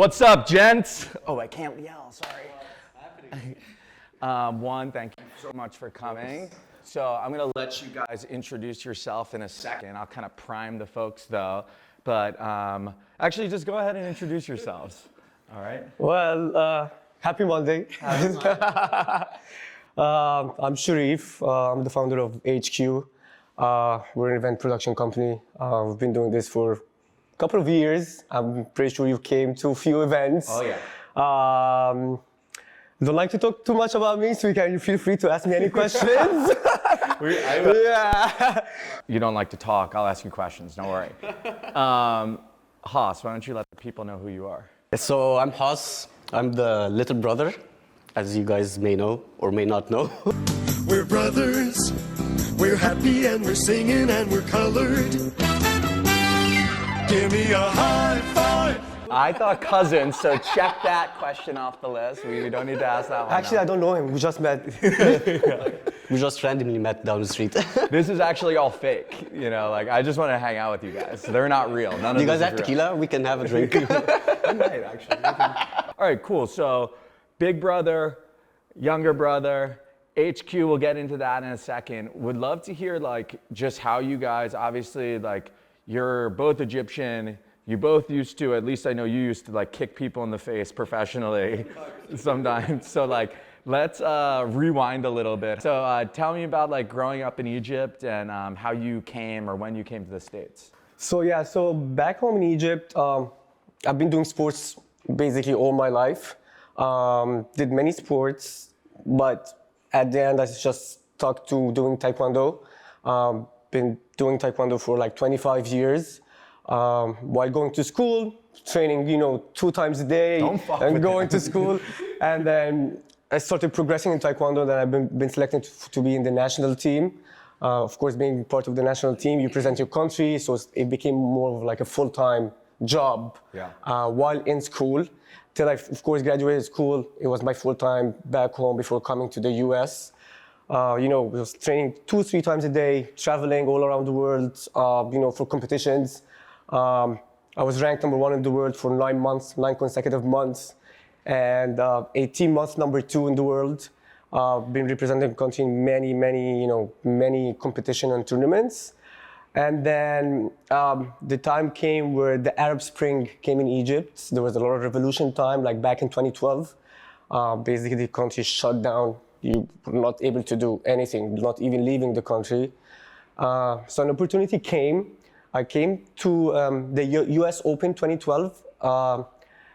What's up, gents? Oh, I can't yell, sorry. One, thank you so much for coming. So I'm gonna let you guys introduce yourself in a second. I'll kind of prime the folks though. But actually, just go ahead and introduce yourselves, all right? Well, happy Monday. I'm Sherif. I'm the founder of HQueue. We're an event production company. We've been doing this for a couple of years. I'm pretty sure you came to a few events. Oh, yeah. Don't like to talk too much about me, so you can feel free to ask me any questions. Yeah. You don't like to talk, I'll ask you questions, don't worry. Haas, why don't you let the people know who you are? So I'm Haas. I'm the little brother, as you guys may know or may not know. We're brothers, we're happy and we're singing and we're colored. Give me a high five. I thought cousins, so check that question off the list. We don't need to ask that one. Actually, I don't know him. We just met. We just randomly met down the street. This is actually all fake, you know, like I just want to hang out with you guys. They're not real. None of You this guys is have real. tequila? We can have a drink. I might actually. All right, cool. So big brother, younger brother, HQ, we'll get into that in a second. Would love to hear like just how you guys, obviously like you're both Egyptian. You both used to, at least I know you used to like kick people in the face professionally sometimes. So like, let's rewind a little bit. So tell me about like growing up in Egypt and how you came or when you came to the States. So back home in Egypt, I've been doing sports basically all my life. Did many sports, but at the end I just stuck to doing Taekwondo. Been doing Taekwondo for like 25 years. While going to school, training, 2 times a day, and going to school. And then I started progressing in Taekwondo, then I've been selected to be in the national team. Of course, being part of the national team, you present your country, so it became more of like a full-time job while in school. Till I, of course, graduated school, it was my full-time back home before coming to the US. We was training 2-3 times a day, traveling all around the world, for competitions. I was ranked number 1 in the world for 9 consecutive months, and 18 months number 2 in the world. Been representing the country in many competition and tournaments. And then the time came where the Arab Spring came in Egypt. There was a lot of revolution time, like back in 2012. Basically, the country shut down. You were not able to do anything, not even leaving the country. So an opportunity came. I came to the US Open 2012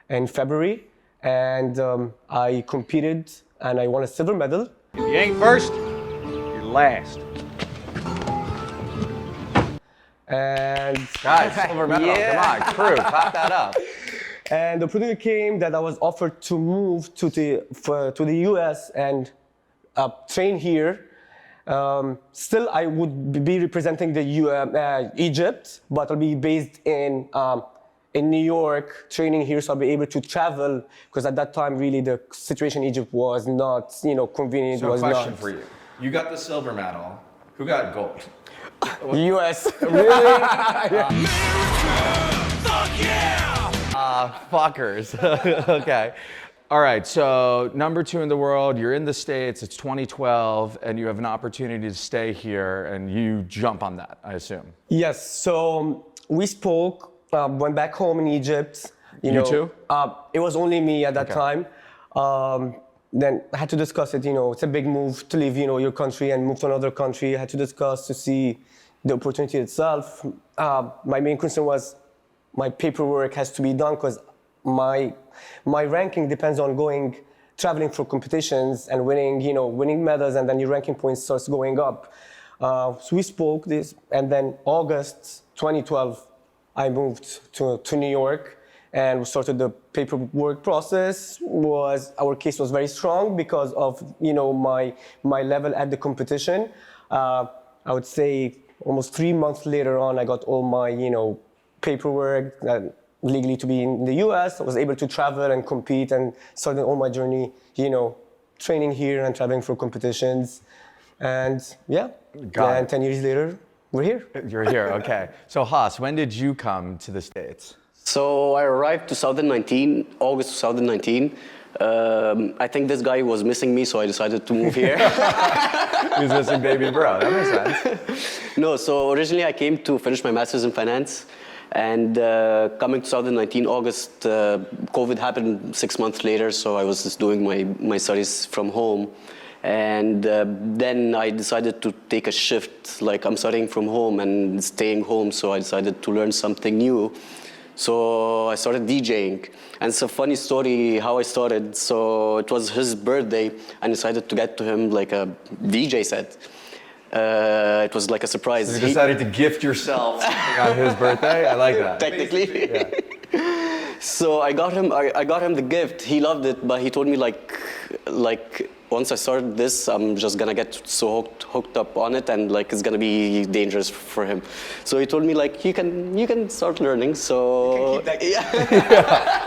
in February, and I competed and I won a silver medal. If you ain't first, you're last. And Guys, silver medal, come on, crew, clap that up. And the opportunity came that I was offered to move to the US and train here. Still, I would be representing the Egypt, but I'll be based in New York, training here, so I'll be able to travel, because at that time, really, the situation in Egypt was not, convenient. So question for you. You got the silver medal. Who got gold? US. Really? Fuckers. Okay. All right, so number 2 in the world, you're in the States, it's 2012, and you have an opportunity to stay here, and you jump on that, I assume. Yes, so we spoke, went back home in Egypt. You too? It was only me at that time. Then I had to discuss it, it's a big move to leave, your country and move to another country. I had to discuss to see the opportunity itself. My main concern was my paperwork has to be done, because my ranking depends on traveling for competitions and winning medals, and then your ranking points starts going up. So we spoke this, and then August 2012, I moved to New York, and we started the paperwork process. Our case was very strong because of my level at the competition. I would say almost 3 months later on, I got all my paperwork legally to be in the US. I was able to travel and compete and started all my journey, training here and traveling for competitions. And Got and 10 years later, we're here. You're here, okay. So Haas, when did you come to the States? So I arrived 2019, August 2019. I think this guy was missing me, so I decided to move here. He was missing baby bro. That makes sense. No, so originally I came to finish my master's in finance, and coming 2019 August, COVID happened 6 months later, so I was just doing my studies from home. And then I decided to take a shift, like I'm studying from home and staying home, so I decided to learn something new. So I started DJing. And it's a funny story how I started. So it was his birthday, and I decided to get to him like a DJ set. It was like a surprise. So you decided to gift yourself on his birthday? I like that. Technically. Yeah. So I got him the gift. He loved it, but he told me like once I started this, I'm just gonna get so hooked up on it, and like it's gonna be dangerous for him. So he told me like you can start learning. So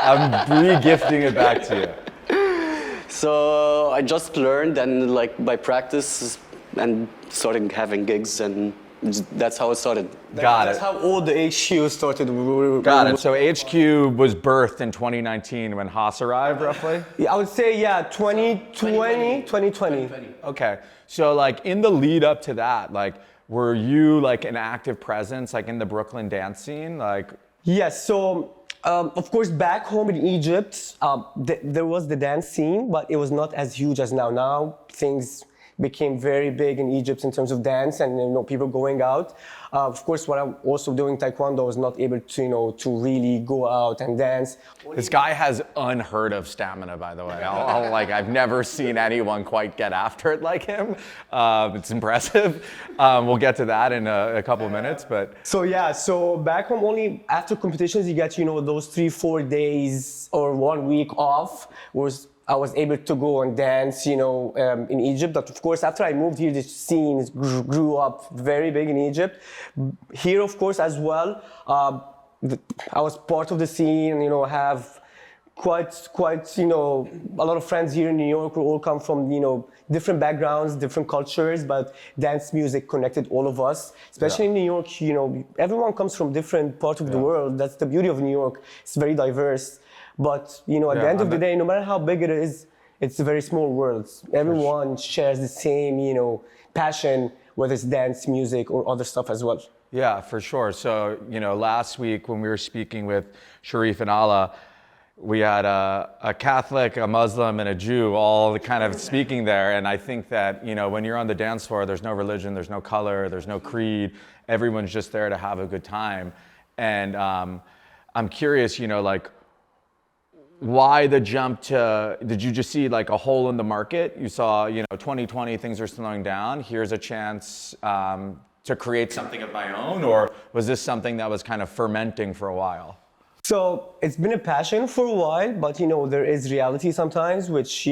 I'm re-gifting it back to you. So I just learned, and like by practice and starting having gigs, and that's how it started. Got That's it. how all the HQueue started. Got it. So HQueue was birthed in 2019 when Haas arrived, roughly? Yeah, I would say, 2020. Okay. So like in the lead up to that, like were you like an active presence like in the Brooklyn dance scene? Like Yes, so of course back home in Egypt, there was the dance scene, but it was not as huge as now. Now things became very big in Egypt in terms of dance and people going out. Of course, when I'm also doing Taekwondo, I was not able to to really go out and dance. this guy has unheard of stamina, by the way. I've never seen anyone quite get after it like him. It's impressive. We'll get to that in a couple of minutes, but So back home only after competitions you get those 3-4 days or 1 week off. I was able to go and dance, in Egypt. But of course, after I moved here, the scene grew up very big in Egypt. Here, of course, as well, I was part of the scene. Have quite, a lot of friends here in New York who all come from, different backgrounds, different cultures. But dance music connected all of us, especially in New York. Everyone comes from different parts of the world. That's the beauty of New York. It's very diverse. But at the end of the day, no matter how big it is, it's a very small world. Everyone shares the same, passion, whether it's dance, music, or other stuff as well. yeah, for sure. So, last week when we were speaking with Sherif and Allah, we had a Catholic, a Muslim, and a Jew all kind of speaking there. And I think that, when you're on the dance floor, there's no religion, there's no color, there's no creed. Everyone's just there to have a good time. And I'm curious, why the jump to, did you just see like a hole in the market? You saw, 2020, things are slowing down. Here's a chance to create something of my own, or was this something that was kind of fermenting for a while? So it's been a passion for a while, but there is reality sometimes, which,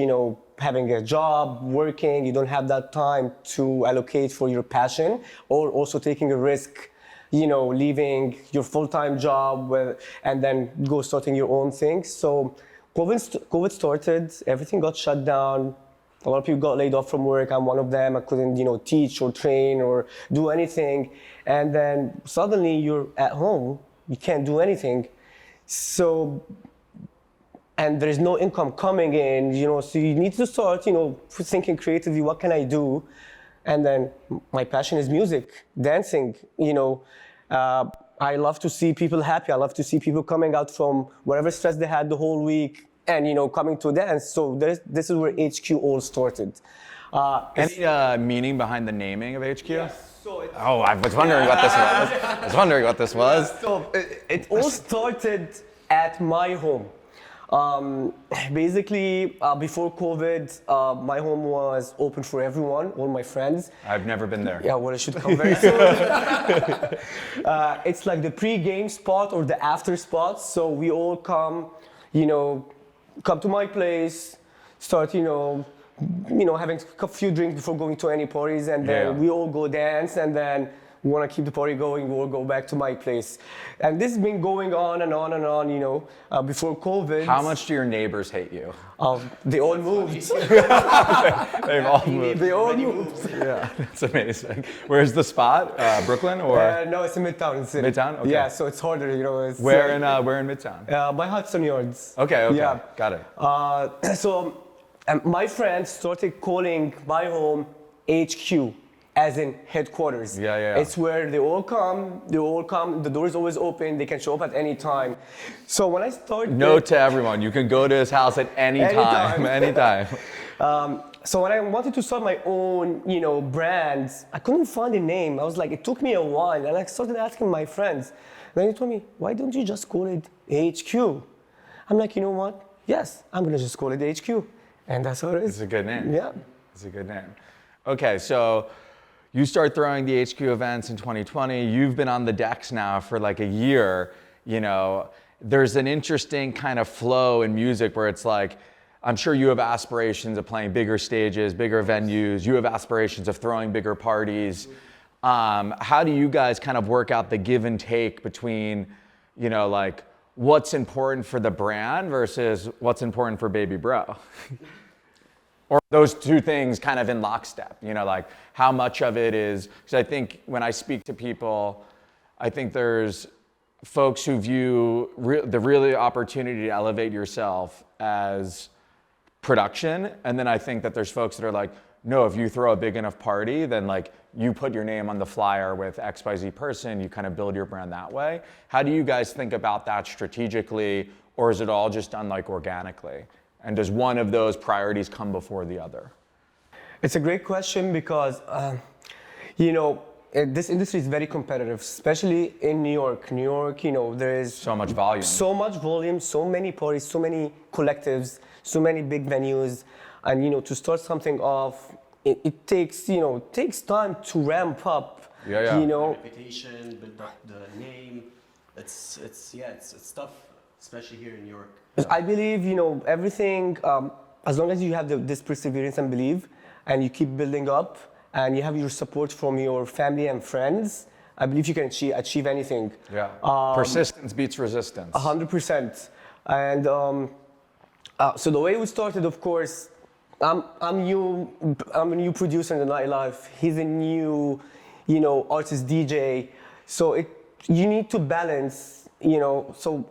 having a job, working, you don't have that time to allocate for your passion, or also taking a risk, leaving your full-time job and then go starting your own thing. So COVID started, everything got shut down. A lot of people got laid off from work. I'm one of them. I couldn't, teach or train or do anything. And then suddenly you're at home, you can't do anything. So, and there's no income coming in, so you need to start, thinking creatively, what can I do? And then my passion is music, dancing, I love to see people happy. I love to see people coming out from whatever stress they had the whole week and, coming to dance. So this is where HQueue all started. Any meaning behind the naming of HQueue? Yes, so it's, I was wondering what this was. So it all started at my home. Basically, before COVID, my home was open for everyone, all my friends. I've never been there. Yeah, well, I should come very soon. It's like the pre-game spot or the after spot. So we all come, come to my place, start, having a few drinks before going to any parties, and then we all go dance, and then we want to keep the party going, we'll go back to my place. And this has been going on and on and on, you know, before COVID. How much do your neighbors hate you? They all moved. They've all moved. They all moved. Yeah, that's amazing. Where's the spot? Brooklyn or? No, it's in Midtown. Midtown? Okay. Yeah, so it's harder, you know. It's, where in Midtown? by Hudson Yards. Okay, Yeah. Got it. So my friends started calling my home HQ, as in headquarters. Yeah. It's where they all come, the door is always open, they can show up at any time. So when I started... Note to everyone, you can go to his house at any time. Anytime. So when I wanted to start my own, you know, brands, I couldn't find a name. I was like, it took me a while, and I started asking my friends. Then they told me, why don't you just call it HQ? I'm like, you know what? Yes, I'm gonna just call it HQ. And that's how it is. It's a good name. Yeah. It's a good name. Okay, so you start throwing the HQ events in 2020. You've been on the decks now for like a year. You know, there's an interesting kind of flow in music where it's like, I'm sure you have aspirations of playing bigger stages, bigger venues. You have aspirations of throwing bigger parties. How do you guys kind of work out the give and take between, you know, like what's important for the brand versus what's important for baby bro? Or those two things kind of in lockstep, you know, like how much of it is, because I think when I speak to people, I think there's folks who view the really opportunity to elevate yourself as production. And then I think that there's folks that are like, no, if you throw a big enough party, then like you put your name on the flyer with XYZ person, you kind of build your brand that way. How do you guys think about that strategically, or is it all just done like organically? And does one of those priorities come before the other? It's a great question because, you know, this industry is very competitive, especially in New York. New York, you know, there is so much volume. So much volume, so many parties, so many collectives, so many big venues. And, you know, to start something off, it takes, you know, takes time to ramp up. Yeah. You know, Reputation, build up the name. It's tough, especially here in New York. I believe, you know, everything, as long as you have this perseverance and belief, and you keep building up, and you have your support from your family and friends, I believe you can achieve anything. Yeah. Persistence beats resistance. 100%. And so the way we started, of course, I'm a new producer in the nightlife. He's a new, you know, artist DJ. So you need to balance, you know. So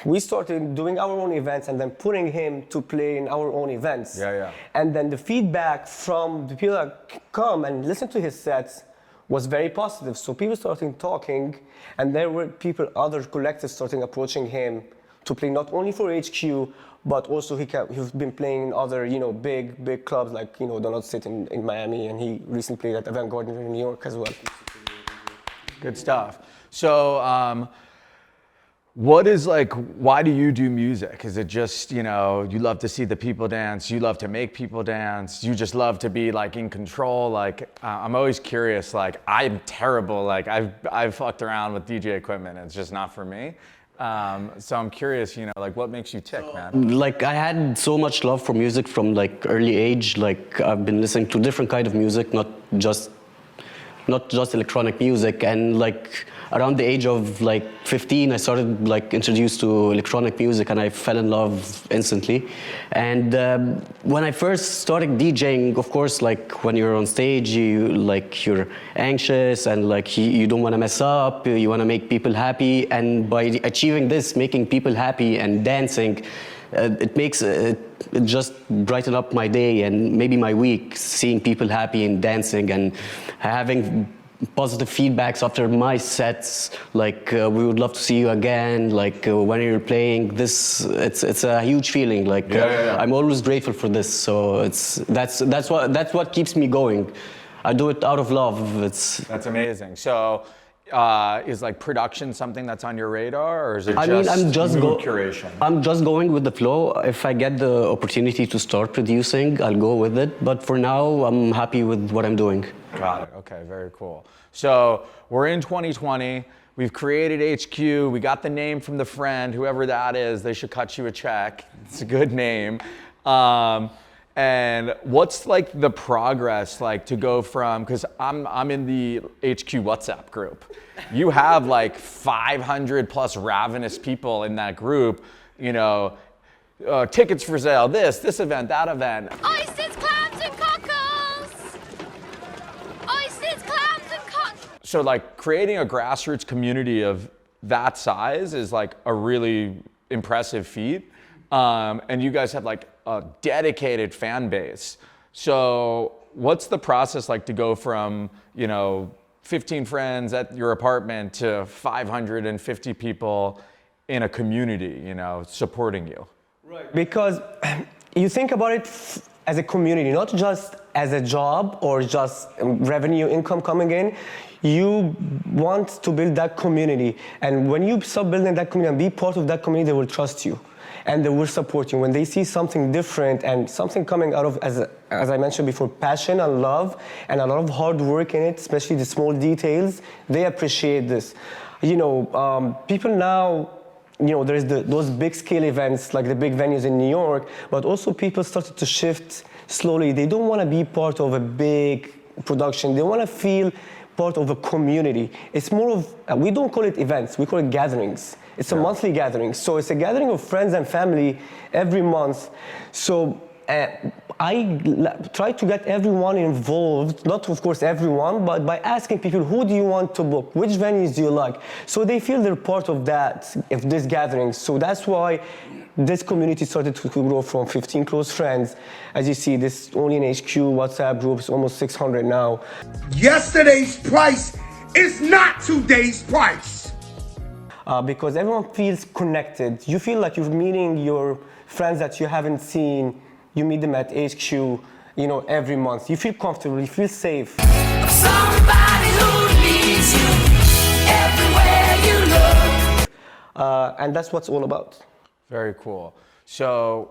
we started doing our own events and then putting him to play in our own events. Yeah. And then the feedback from the people that come and listen to his sets was very positive. So people started talking, and there were other collectives starting approaching him to play not only for HQ, but also he's been playing in other, you know, big clubs like, you know, Donut State in Miami, and he recently played at Avant Garden in New York as well. Good stuff. So, what is like, why do you do music? Is it just, you know, you love to see the people dance, you love to make people dance, you just love to be like in control? Like, I'm always curious, like I'm terrible, like I've fucked around with DJ equipment, it's just not for me. So I'm curious, you know, like what makes you tick, man? Like I had so much love for music from like early age. Like I've been listening to different kind of music, not just electronic music. And like around the age of like 15, I started like introduced to electronic music, and I fell in love instantly. And when I first started DJing, of course, like when you're on stage, you're anxious and like you don't want to mess up. You want to make people happy, and by achieving this, making people happy and dancing, it just brighten up my day and maybe my week, seeing people happy and dancing and having positive feedbacks after my sets, like we would love to see you again, like when you're playing this, it's a huge feeling, like I'm always grateful for this. So that's what keeps me going. I do it out of love. That's amazing. So is like production something that's on your radar, or is it curation? I'm just going with the flow. If I get the opportunity to start producing, I'll go with it. But for now, I'm happy with what I'm doing. Got it. Okay, very cool. So we're in 2020. We've created HQ. We got the name from the friend, whoever that is. They should cut you a check. It's a good name. And what's like the progress like to go from, because I'm in the HQ WhatsApp group. You have like 500 plus ravenous people in that group, you know, tickets for sale, this event, that event. Oysters, clams, and cockles! Oysters, clams, and cockles! So like creating a grassroots community of that size is like a really impressive feat. And you guys have like a dedicated fan base. So what's the process like to go from, you know, 15 friends at your apartment to 550 people in a community, you know, supporting you? Right. Because you think about it as a community, not just as a job or just revenue income coming in. You want to build that community. And when you start building that community and be part of that community, they will trust you. And they will support you. When they see something different and something coming out of, as I mentioned before, passion and love and a lot of hard work in it, especially the small details, they appreciate this. You know, people now, you know, there's those big scale events like the big venues in New York, but also people started to shift slowly. They don't want to be part of a big production. They want to feel part of a community. It's more of, we don't call it events, we call it gatherings. It's a monthly gathering. So it's a gathering of friends and family every month. So I try to get everyone involved, not of course everyone, but by asking people, who do you want to book? Which venues do you like? So they feel they're part of that, of this gathering. So that's why this community started to grow from 15 close friends. As you see, this only in HQ WhatsApp group is almost 600 now. Yesterday's price is not today's price. Because everyone feels connected. You feel like you're meeting your friends that you haven't seen. You meet them at HQ, you know, every month. You feel comfortable, you feel safe. Somebody who needs you everywhere you look. And that's what's all about. Very cool. So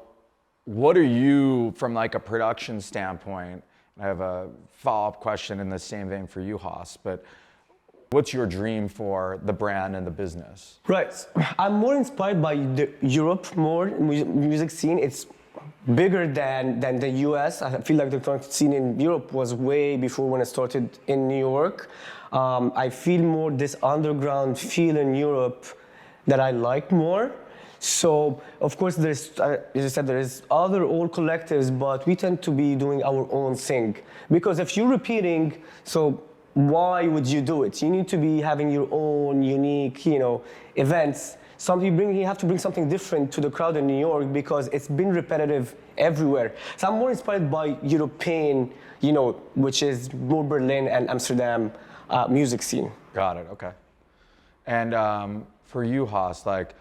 what are you, from like a production standpoint, I have a follow-up question in the same vein for you, Haas, but what's your dream for the brand and the business? Right. I'm more inspired by the Europe music scene. It's bigger than the US. I feel like the electronic scene in Europe was way before when I started in New York. I feel more this underground feel in Europe that I like more. So, of course, there's, as I said, there is other old collectives, but we tend to be doing our own thing. Because if you're repeating, so why would you do it? You need to be having your own unique, you know, events. You have to bring something different to the crowd in New York because it's been repetitive everywhere. So I'm more inspired by European, you know, which is more Berlin and Amsterdam music scene. Got it, okay. And for you, Haas, like,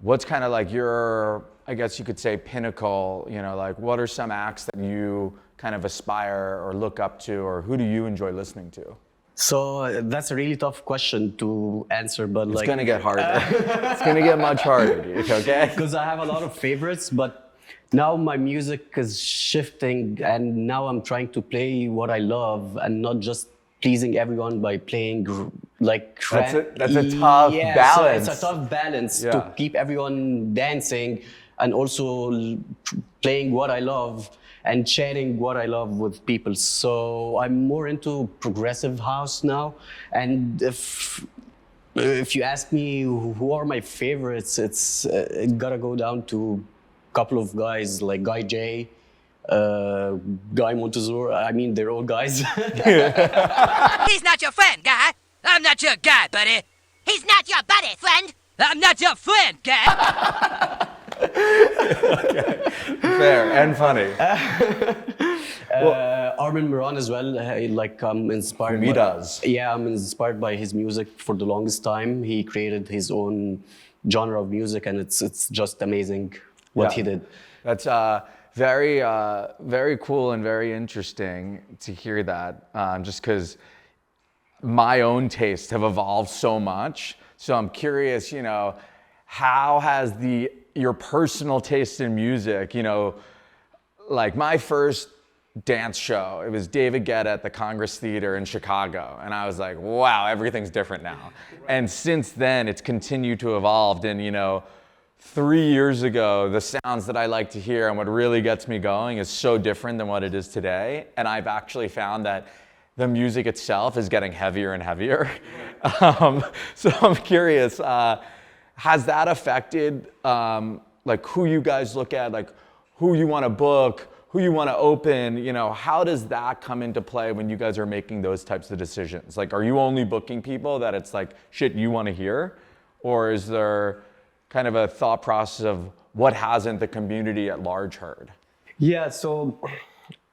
what's kind of like your, I guess you could say, pinnacle, you know, like what are some acts that you kind of aspire or look up to, or who do you enjoy listening to? So that's a really tough question to answer, but It's gonna get harder. It's gonna get much harder, dude, okay? Because I have a lot of favorites, but now my music is shifting and now I'm trying to play what I love and not just pleasing everyone by playing like That's a tough balance. So it's a tough balance Yeah. to keep everyone dancing and also playing what I love and sharing what I love with people. So I'm more into progressive house now. And if you ask me who are my favorites, it's gotta go down to a couple of guys like Guy J, Guy Montezor. I mean, they're all guys. He's not your friend, guy. I'm not your guy, buddy. He's not your buddy, friend. I'm not your friend, guy. Fair and funny. Armin Moran as well. I'm inspired. He does. Yeah, I'm inspired by his music for the longest time. He created his own genre of music, and it's just amazing what he did. That's very cool and very interesting to hear that. Just because my own tastes have evolved so much, so I'm curious. You know, how has your personal taste in music? You know, like my first dance show, it was David Guetta at the Congress Theater in Chicago. And I was like, wow, everything's different now. And since then, it's continued to evolve. And, you know, 3 years ago, the sounds that I like to hear and what really gets me going is so different than what it is today. And I've actually found that the music itself is getting heavier and heavier. So I'm curious, has that affected like who you guys look at, like who you want to book, who you want to open, you know, how does that come into play when you guys are making those types of decisions? Like, are you only booking people that it's like shit you want to hear? Or is there kind of a thought process of what hasn't the community at large heard? Yeah, so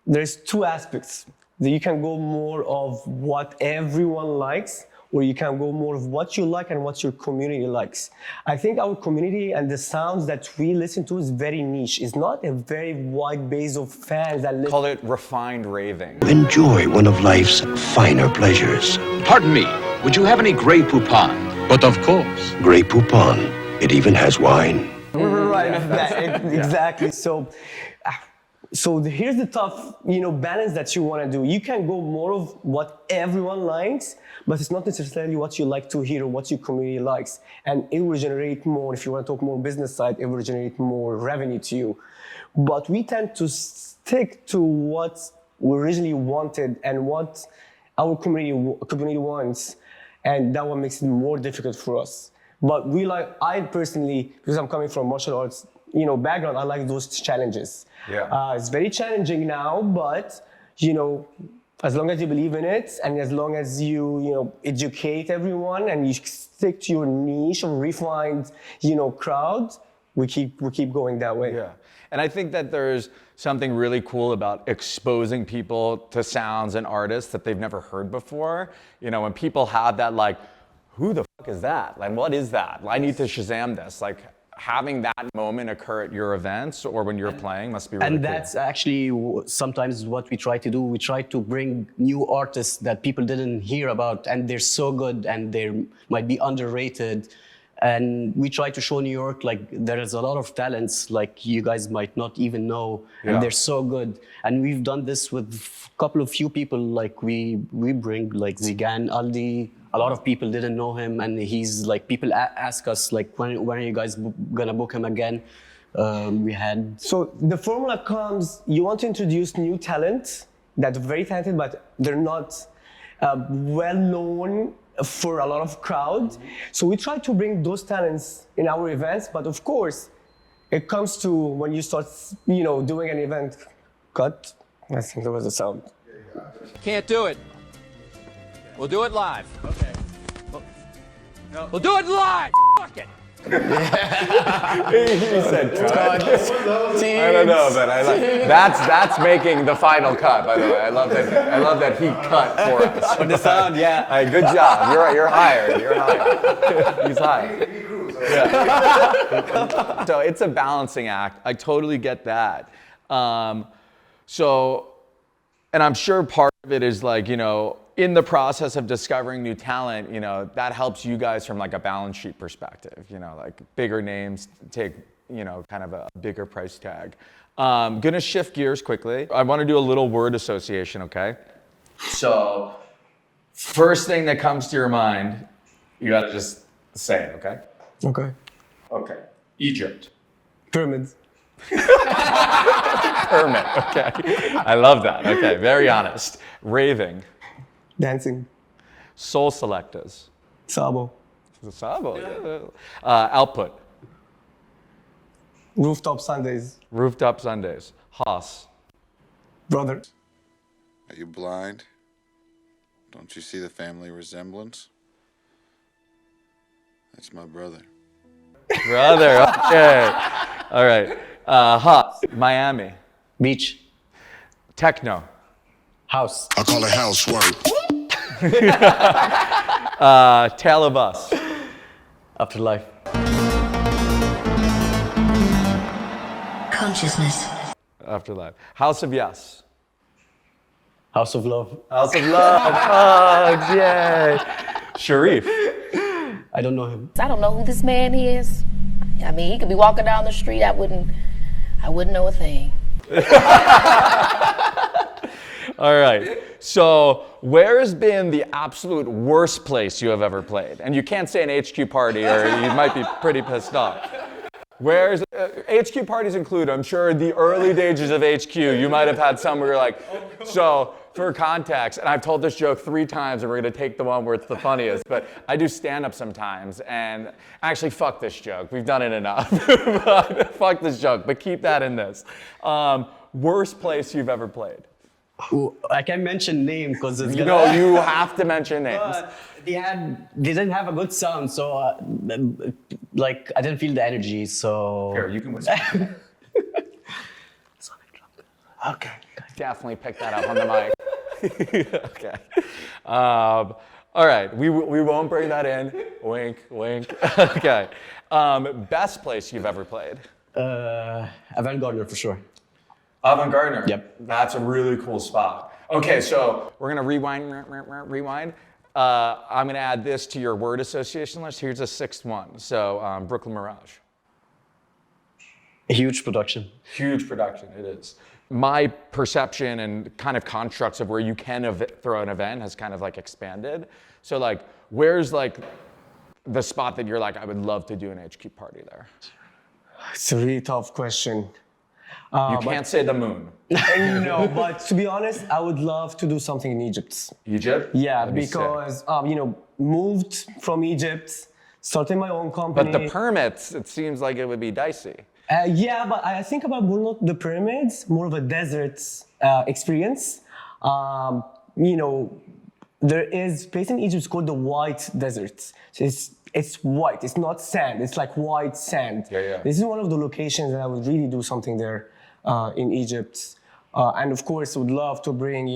there's two aspects. You can go more of what everyone likes, or you can go more of what you like and what your community likes. I think our community and the sounds that we listen to is very niche. It's not a very wide base of fans that listen. Call it refined raving. Enjoy one of life's finer pleasures. Pardon me, would you have any Grey Poupon? But of course. Grey Poupon. It even has wine. Right, exactly. So here's the tough, balance that you want to do. You can go more of what everyone likes, but it's not necessarily what you like to hear or what your community likes. And it will generate more, if you want to talk more business side, it will generate more revenue to you. But we tend to stick to what we originally wanted and what our community wants. And that one makes it more difficult for us. But I personally, because I'm coming from martial arts, background, I like those challenges. Yeah. It's very challenging now, but as long as you believe in it and as long as you educate everyone and you stick to your niche of refined crowd, we keep going that way. Yeah. And I think that there's something really cool about exposing people to sounds and artists that they've never heard before. When people have that, like, who the fuck is that? Like, what is that? I need to Shazam this. Like, having that moment occur at your events or when you're playing must be really cool. And that's actually sometimes what we try to do. We try to bring new artists that people didn't hear about, and they're so good and they might be underrated. And we try to show New York, like, there is a lot of talents, like, you guys might not even know, and they're so good. And we've done this with a few people, like, we bring, like, Zigan Aldi. A lot of people didn't know him, and he's, like, people ask us, like, when are you guys gonna book him again? So the formula comes, you want to introduce new talent that's very talented, but they're not well known for a lot of crowd. So we try to bring those talents in our events, but of course, it comes to when you start, doing an event. Cut. I think there was a sound. Can't do it. We'll do it live. Okay. We'll do it live. Fuck it. He said cut. I don't know, but I like that's making the final cut. By the way, I love that he cut for us. For the sound, yeah. Hey, good job. You're hired. You're hired. He's hired. Yeah. So it's a balancing act. I totally get that. And I'm sure part of it is like, in the process of discovering new talent, that helps you guys from like a balance sheet perspective, like bigger names take, kind of a bigger price tag. Gonna shift gears quickly. I want to do a little word association, okay? So first thing that comes to your mind, you gotta just say it, okay? Okay. Okay. Egypt. Pyramids. Kermit, okay. I love that. Okay, very honest. Raving. Dancing. Soul selectors. Sabo. Sabo. Yeah. Output. Rooftop Sundays. Rooftop Sundays. Haas. Brother. Are you blind? Don't you see the family resemblance? That's my brother. Brother, okay. All right. Haas. Miami. Beach. Techno. House. I call it housework. Tale of Us. Afterlife. Consciousness. Afterlife. House of Yes. House of Love. House of Love. Oh, yay. Sherif. I don't know him. I don't know who this man is. I mean, he could be walking down the street. I wouldn't know a thing. All right. So, where has been the absolute worst place you have ever played? And you can't say an HQ party, or you might be pretty pissed off. Where's HQ parties include? I'm sure in the early stages of HQ, you might have had some where you're like, so for context, and I've told this joke 3 times, and we're gonna take the one where it's the funniest, but I do stand-up sometimes, and actually, fuck this joke. We've done it enough. But fuck this joke, but keep that in this. Worst place you've ever played? Ooh, I can't mention name because it's gonna. No, you have to mention names. They didn't have a good sound, so like I didn't feel the energy. So Here, you can whisper. okay. Definitely pick that up on the mic. Okay. All right, we won't bring that in. Wink, wink. Okay. Best place you've ever played? Avant Gardner for sure. Avant Gardner. Yep. That's a really cool spot. Okay, so we're gonna rewind. I'm gonna add this to your word association list. Here's a 6th one. So Brooklyn Mirage. A huge production. Huge production, it is. My perception and kind of constructs of where you can throw an event has kind of like expanded. So like, where's like the spot that you're like, I would love to do an HQ party there? It's a really tough question. You can't say the moon. No, but to be honest, I would love to do something in Egypt. Egypt? Yeah, That'd be because moved from Egypt, started my own company. But the permits, it seems like it would be dicey. Yeah, but I think about more not the pyramids, more of a desert experience. There is a place in Egypt called the White Desert. So it's white, it's not sand, it's like white sand. Yeah. This is one of the locations that I would really do something there in Egypt. And of course, I would love to bring,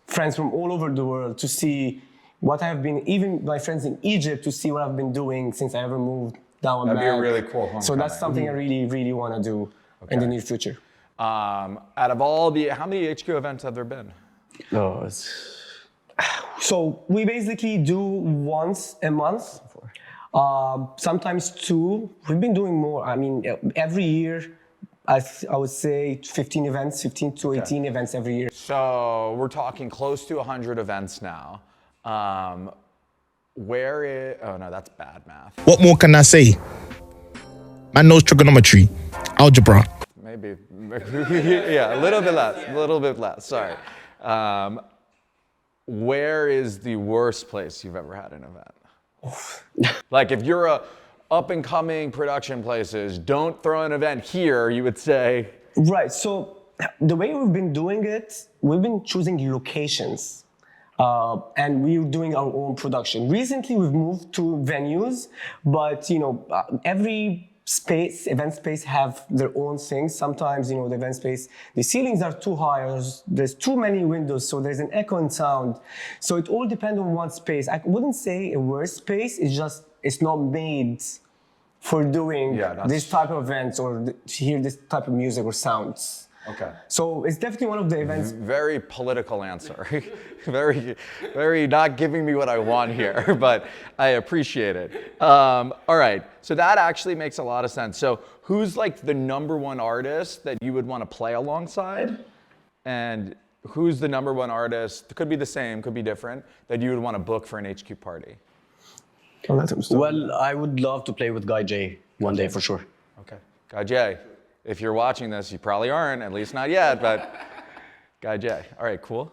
friends from all over the world to see what I've been, even my friends in Egypt, to see what I've been doing since I ever moved down That'd back. be a really cool homecoming. So that's something I really, really want to do in the near future. Out of all how many HQ events have there been? No, it's. So we basically do once a month, sometimes 2. We've been doing more. I mean, every year, I would say 15 to 18 events every year. So we're talking close to 100 events now. Oh no, that's bad math. What more can I say? Man knows trigonometry, algebra. Maybe, yeah, a little bit less, sorry. Where is the worst place you've ever had an event? Like if you're a up and coming production places, don't throw an event here, you would say. Right, so the way we've been doing it, we've been choosing locations. And we're doing our own production. Recently, we've moved to venues, but every event space have their own things. Sometimes, the event space, the ceilings are too high, there's too many windows, so there's an echo in sound. So it all depends on one space. I wouldn't say a worst space, it's not made for doing this type of events or to hear this type of music or sounds. Okay. So it's definitely one of the events. Very political answer. very not giving me what I want here, but I appreciate it. All right, so that actually makes a lot of sense. So who's like the #1 artist that you would want to play alongside? And who's the #1 artist, could be the same, could be different, that you would want to book for an HQ party? Well, I would love to play with Guy J one day for sure. Okay, Guy J. If you're watching this, you probably aren't, at least not yet, but Guy J. All right, cool.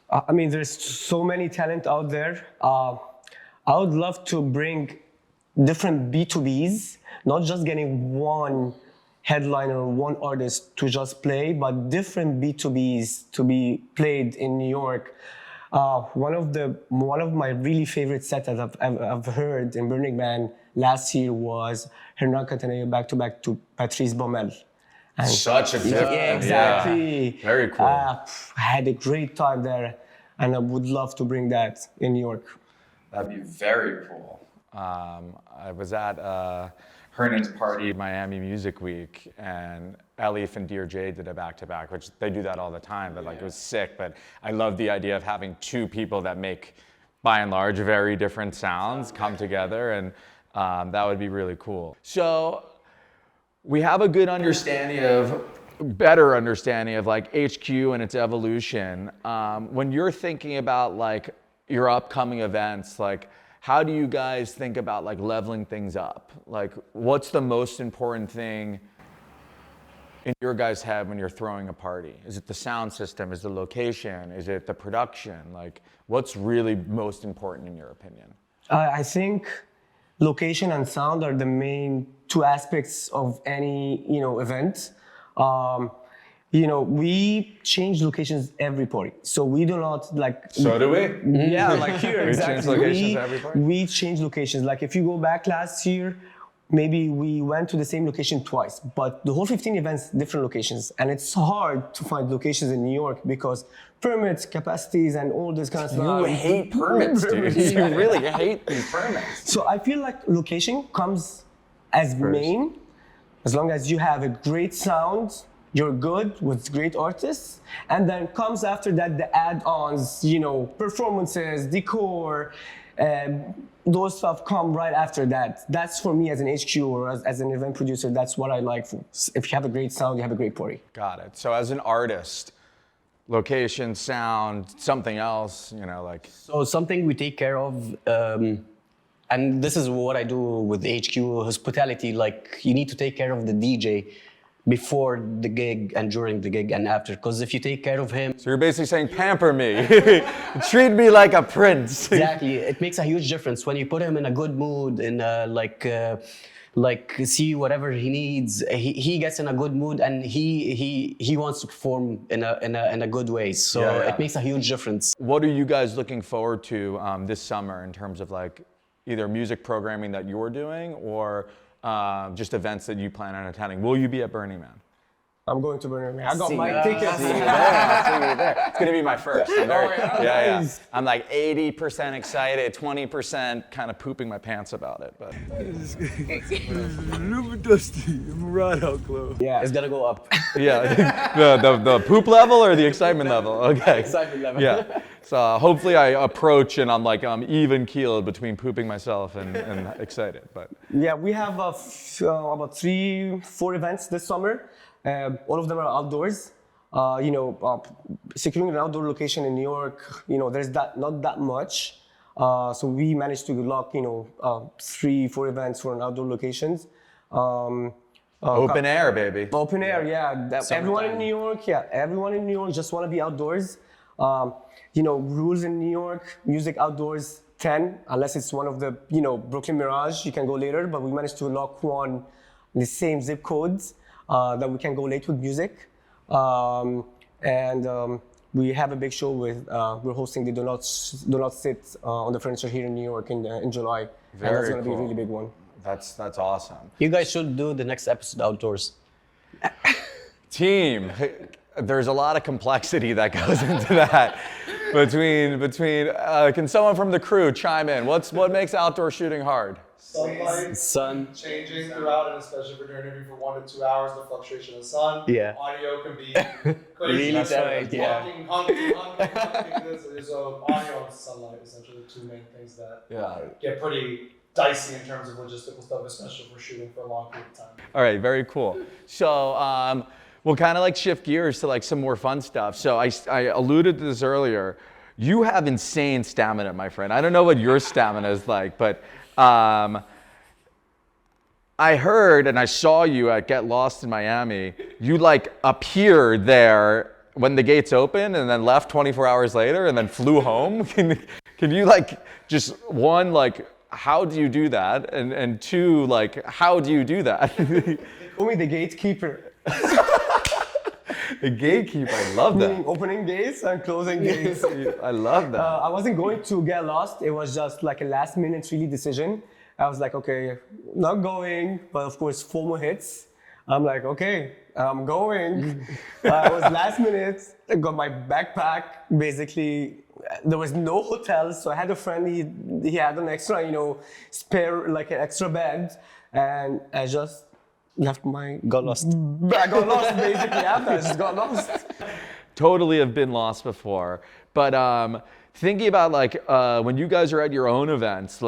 I mean, there's so many talent out there. I would love to bring different B2Bs, not just getting one headliner or one artist to just play, but different B2Bs to be played in New York. One of my really favorite sets that I've heard in Burning Man last year was Hernan Cattaneo back-to-back to Patrice Baumel. And such a difference. Yeah, exactly. Yeah. Very cool. I had a great time there, and I would love to bring that in New York. That'd be very cool. I was at Hernan's party, Miami Music Week, and Elif and Dear Jay did a back-to-back, which they do that all the time, but like it was sick. But I love the idea of having 2 people that make, by and large, very different sounds come together, and that would be really cool. So we have a good better understanding of like HQ and its evolution. When you're thinking about like your upcoming events, like how do you guys think about like leveling things up? Like, what's the most important thing in your guys' head when you're throwing a party? Is it the sound system? Is it the location? Is it the production? Like, what's really most important in your opinion? I think location and sound are the main two aspects of any event. We change locations every party, so we do not like. So do we? Yeah, like here. We exactly. change locations every party? We change locations. Like if you go back last year, maybe we went to the same location twice, but the whole 15 events, different locations, and it's hard to find locations in New York because permits, capacities, and all this kind of stuff. You hate permits, dude. You really hate these permits. So I feel like location comes as main, as long as you have a great sound, you're good with great artists, and then comes after that the add-ons, performances, decor, those stuff come right after that. That's for me as an HQ or as an event producer, that's what I like. If you have a great sound, you have a great party. Got it. So as an artist, location, sound, something else, like. So something we take care of, and this is what I do with HQ hospitality. Like you need to take care of the DJ before the gig and during the gig and after, because if you take care of him. So you're basically saying pamper me, treat me like a prince. Exactly, it makes a huge difference when you put him in a good mood, in like see whatever he needs. He gets in a good mood and he wants to perform in a good way. So it makes a huge difference. What are you guys looking forward to this summer in terms of like either music programming that you're doing or just events that you plan on attending? Will you be at Burning Man? I'm going to Burning Man. I got my tickets. See you there. It's gonna be my first. I'm like 80% excited, 20% kind of pooping my pants about it. But it's a little bit dusty. I'm right out, Chloe. Yeah, it's gonna go up. the poop level or the excitement level? Okay. Excitement level. Yeah. So hopefully I approach and I'm even keeled between pooping myself and excited. But yeah, we have about 3-4 events this summer. All of them are outdoors. Securing an outdoor location in New York, there's not that much. So we managed to lock, 3-4 events for an outdoor locations. Open air, baby. Open air, yeah. Everyone in New York just want to be outdoors. Rules in New York, music outdoors 10, unless it's one of the, Brooklyn Mirage, you can go later, but we managed to lock one in the same zip codes that we can go late with music. We have a big show we're hosting the Do Not Sit on the Furniture here in New York in July. Very and that's going to cool. be a really big one. That's awesome. You guys should do the next episode outdoors. Team, there's a lot of complexity that goes into that. Between can someone from the crew chime in? What makes outdoor shooting hard? Sunlight, sun changing throughout, and especially if we're doing interview for 1 to 2 hours, the fluctuation of sun. Yeah. Audio can be Really crazy. tight, yeah. Honking. So audio and sunlight, essentially the two main things that get pretty dicey in terms of logistical stuff, especially if we're shooting for a long period of time. All right, very cool. So we'll kind of shift gears to some more fun stuff. So I alluded to this earlier. You have insane stamina, my friend. I don't know what your stamina is like, but I heard and I saw you at Get Lost in Miami. You appeared there when the gates opened and then left 24 hours later and then flew home. Can you just one, how do you do that? And two, how do you do that? They call me the gatekeeper. The gatekeeper, I love that. Meaning opening gates and closing gates. I love that. I wasn't going to Get Lost. It was just a last minute really decision. I was like, okay, not going, but of course FOMO hits. I'm like, okay, I'm going. It was last minute. I got my backpack. Basically, there was no hotel, so I had a friend. He had an extra, spare an extra bed, and I just got lost. I got lost basically after. I just got lost. Totally have been lost before, but thinking about when you guys are at your own events,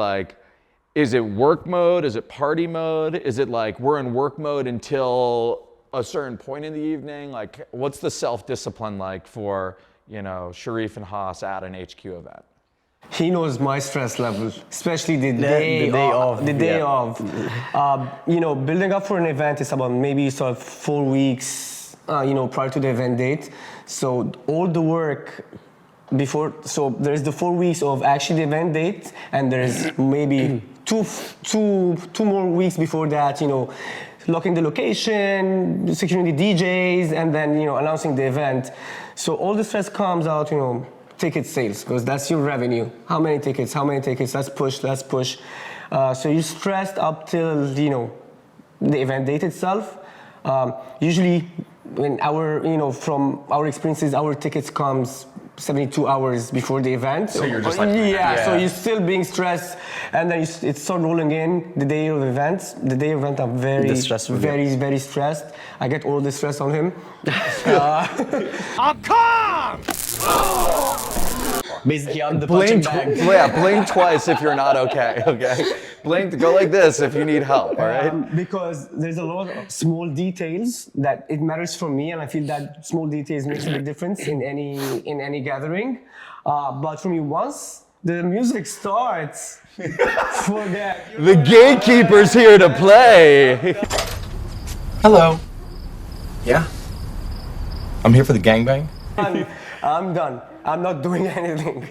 is it work mode? Is it party mode? Is it we're in work mode until a certain point in the evening? What's the self-discipline for Sherif and Haas at an HQ event? He knows my stress level, especially the day of. The day of. Building up for an event is about maybe sort of 4 weeks, prior to the event date. So all the work before, so there's the 4 weeks of actually the event date, and there's maybe two more weeks before that, locking the location, securing the DJs, and then, announcing the event. So all the stress comes out, ticket sales, because that's your revenue. How many tickets, let's push. So you're stressed up till, the event date itself. Usually, from our experiences, our tickets comes 72 hours before the event. So you're just like... So you're still being stressed, and then it starts rolling in the day of events. The day of event, I'm very stressed. I get all the stress on him. I'm calm! Basically, I'm the punching bag. Blink twice if you're not okay. Blink, go like this if you need help, all right? Because there's a lot of small details that it matters for me, and I feel that small details makes a big difference in any gathering. But for me, once the music starts, forget. The gatekeeper's here to play. Hello. Yeah? I'm here for the gangbang? I'm done. I'm not doing anything.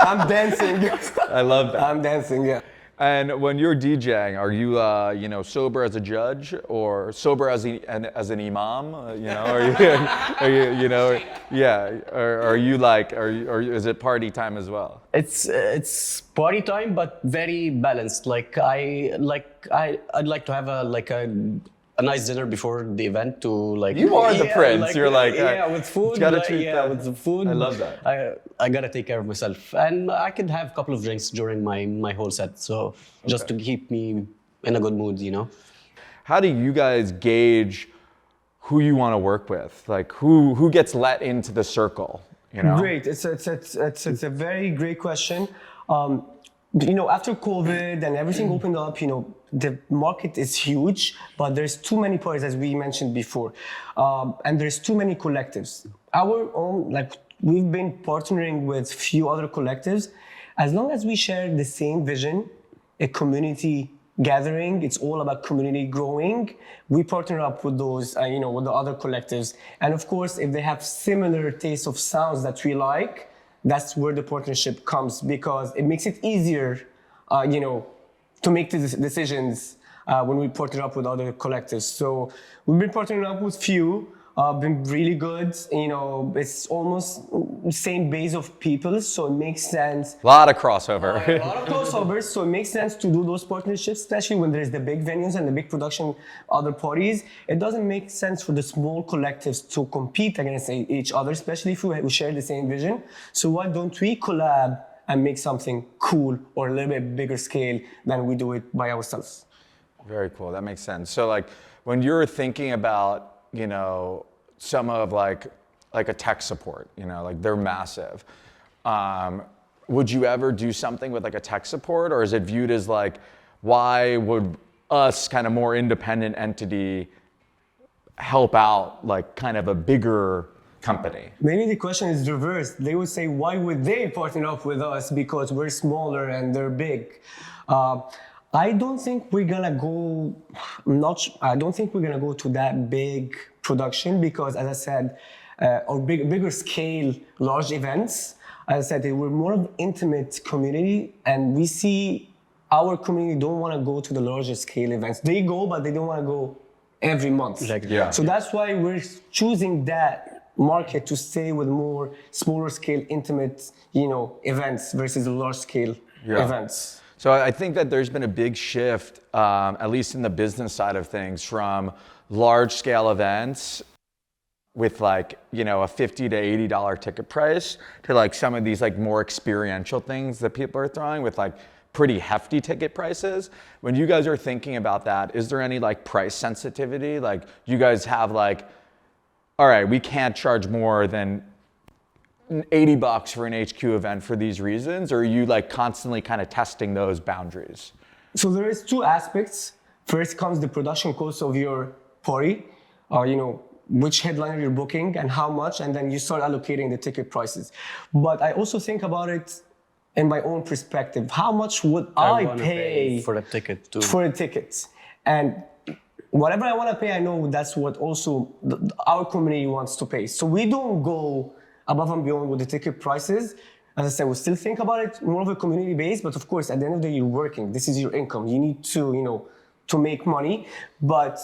I'm dancing. I love that. I'm dancing, yeah. And when you're DJing, are you, sober as a judge or sober as an imam? Is it party time as well? It's party time, but very balanced. I'd like to have a nice dinner before the event to You are the prince. You're with food. Gotta treat that. With the food. I love that. I gotta take care of myself, and I could have a couple of drinks during my whole set, so just to keep me in a good mood, How do you guys gauge who you want to work with? Like who gets let into the circle? Great. It's a very great question. After COVID and everything opened up, the market is huge, but there's too many parties, as we mentioned before, and there's too many collectives. Our own, we've been partnering with few other collectives. As long as we share the same vision, a community gathering, it's all about community growing. We partner up with those, with the other collectives. And of course, if they have similar taste of sounds that we like, that's where the partnership comes, because it makes it easier, to make the decisions when we partner up with other collectives. So we've been partnering up with few, been really good. It's almost the same base of people, so it makes sense. A lot of crossover. A lot of crossovers, so it makes sense to do those partnerships, especially when there's the big venues and the big production other parties. It doesn't make sense for the small collectives to compete against each other, especially if we share the same vision. So why don't we collab and make something cool or a little bit bigger scale than we do it by ourselves? Very cool. That makes sense. So when you're thinking about, some of like a tech support, they're massive. Would you ever do something with a tech support, or is it viewed as why would us kind of more independent entity help out kind of a bigger company? Maybe the question is reversed. They would say, why would they partner up with us because we're smaller and they're big? I don't think we're gonna go. I don't think we're gonna go to that big production because, as I said, or bigger scale, large events. As I said, we're more of an intimate community, and we see our community don't want to go to the larger scale events. They go, but they don't want to go every month. So that's why we're choosing that market to stay with more smaller scale, intimate, events versus the large scale events. So I think that there's been a big shift, at least in the business side of things, from large scale events with a $50 to $80 ticket price to some of these more experiential things that people are throwing with pretty hefty ticket prices. When you guys are thinking about that, is there any price sensitivity? You guys have all right, we can't charge more than $80 for an HQueue event for these reasons, or are you constantly kind of testing those boundaries? So there is two aspects. First comes the production cost of your party, which headliner you're booking and how much, and then you start allocating the ticket prices. But I also think about it in my own perspective, how much would I wanna pay for a ticket too. for a ticket? And whatever I want to pay, I know that's what also our community wants to pay. So we don't go above and beyond with the ticket prices. As I said, we still think about it more of a community base, but of course, at the end of the day, you're working. This is your income. You need to, to make money. But,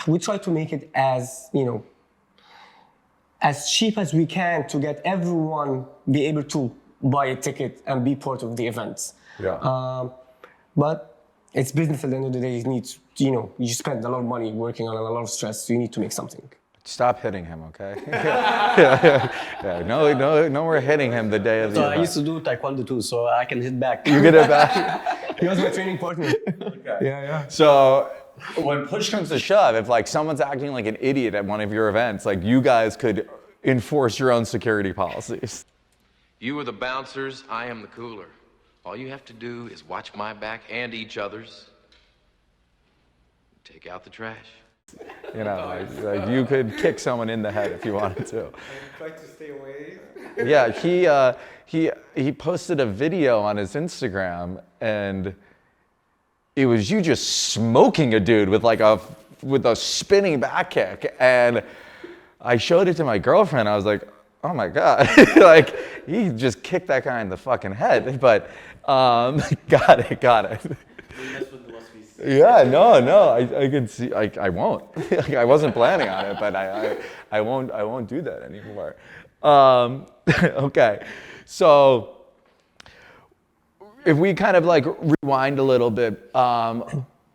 we try to make it as, as cheap as we can to get everyone be able to buy a ticket and be part of the events. Yeah. But it's business at the end of the day. You need, you spend a lot of money working on a lot of stress, so you need to make something. Stop hitting him, okay? Yeah, no more hitting him the day of the So event. I used to do taekwondo too, so I can hit back. You get it back? He was my training partner. Okay. Yeah. So when push comes to shove, if like someone's acting like an idiot at one of your events, like you guys could enforce your own security policies. You are the bouncers, I am the cooler. All you have to do is watch my back and each other's. Take out the trash. Like you could kick someone in the head if you wanted to. Try to stay away. Yeah, he posted a video on his Instagram, and it was you just smoking a dude with a spinning back kick, and I showed it to my girlfriend. I was like, oh my god, like he just kicked that guy in the fucking head. But got it. Yeah, no, I could see. I won't. I wasn't planning on it, but I won't do that anymore. Okay, so if we kind of like rewind a little bit,